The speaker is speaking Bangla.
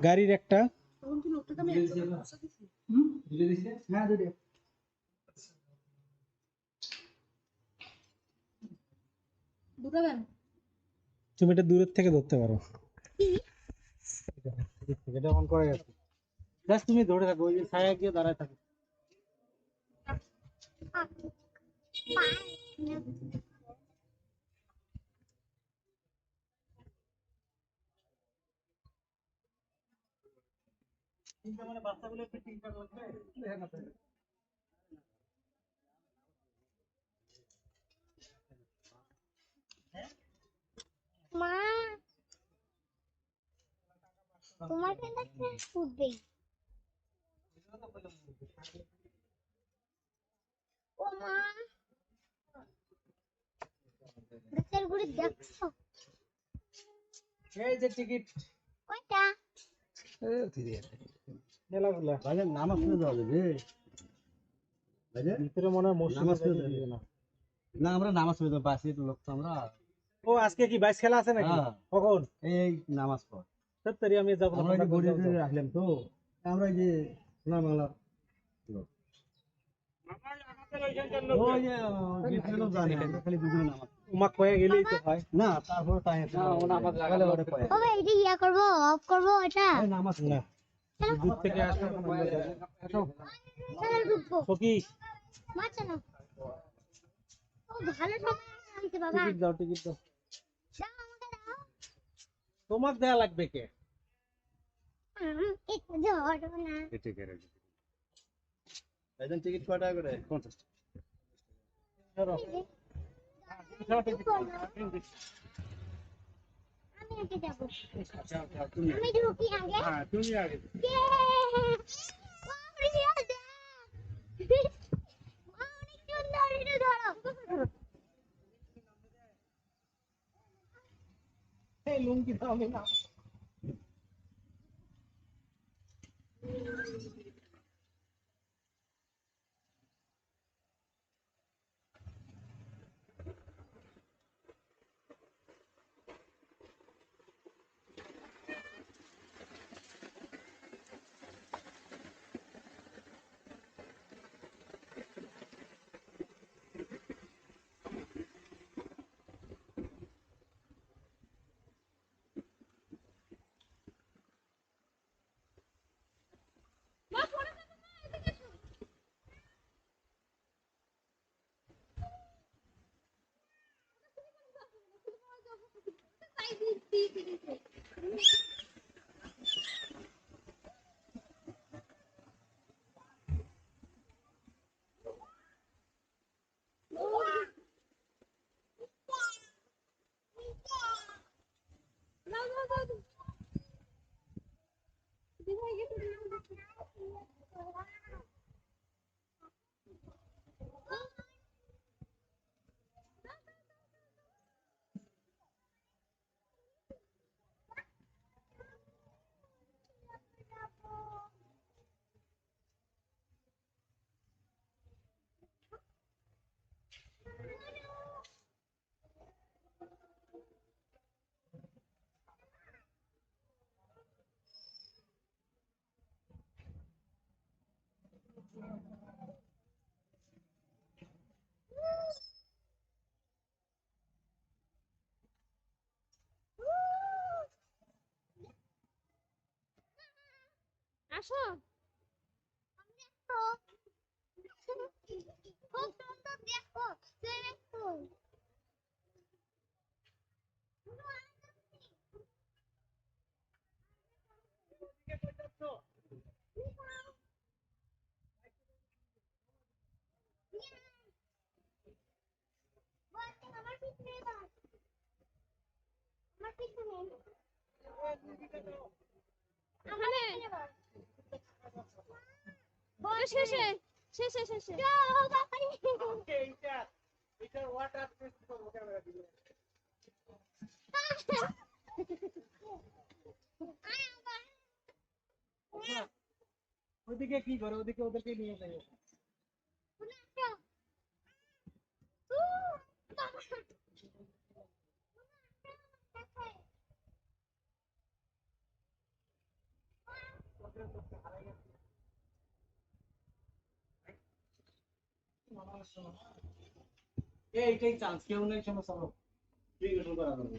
গাড়ির একটা তুমি এটা দূরের থেকে ধরতে পারো। এটা অন করে গেছে, জাস্ট তুমি ধরে থাকো, ওই যে ছায়া গিয়ে দাঁড়ায় থাকো। মানে বাচ্চাগুলো একটু চিন্তা করছে। মা তোমার কাছে ফুটবেই। ও মা গাছের গুড়ি দেখছো? এই যে টিকিট কয়টা? মেলাগুলা ভাইজান নামাজ পড়ে যাওয়া যাবে ভাইজান, ভিতরে মনে হয় নামাজ পড়ে মসজিদ যাবে না, আমরা নামাজ পড়ে যাবো, বাসে লোক তো আমরা। ও আজকে কি বাইস খেলা আছে নাকি? হ্যাঁ। কখন? এই নামাজ পড় সত্যি আমি যাবো না, আমরা এই যে তোমরা বডি যাও। রাখলাম তো, আমরা এই যে সোনা বাংলা ওই যে গেছিল জানি, আমরা খালি দুপুরে নামাজ উমা কয়ে গেলেই তো হয়। না, তারপরে তাই না, ও নামাজ তাহলে ওটা কয় ও ভাই এটা ইয়া করবো, অফ করবো এটা। এই নামাজ না দূর থেকে আসলে চলো ঢুকবো। সকি মা চলো। ও ভালো সময় আনতে বাবা। টিকিট দাও, টিকিট দাও। দাও আমাকে দাও। তোমার দেয়া লাগবে কে? একটু ধরো না। ভাইজান টিকিট কয় টাকা করে? 50 ধরো। আমি আগে যাবো। আচ্ছা, তুমি আমি ঢুকি আগে। হ্যাঁ তুমি আগে। মা অনেক সুন্দর, এটা ধরো। এই লুঙ্গি দাও, আমি না। আসো। খুব সুন্দর দেখো, দেখো। আমার পিছনে বস, আমার পিছনে। আমার পিছনে বস। বস শেষে শেষে শেষে যাও বাবাই। এটা ওয়াটার টেস্ট করবো ক্যামেরা দিয়ে। ওদিকে কি করে, ওদিকে ওদেরকে নিয়ে যাই। এইটাই চান্স, কেউ নেই সমস্যা, ফ্রি করা যাবে।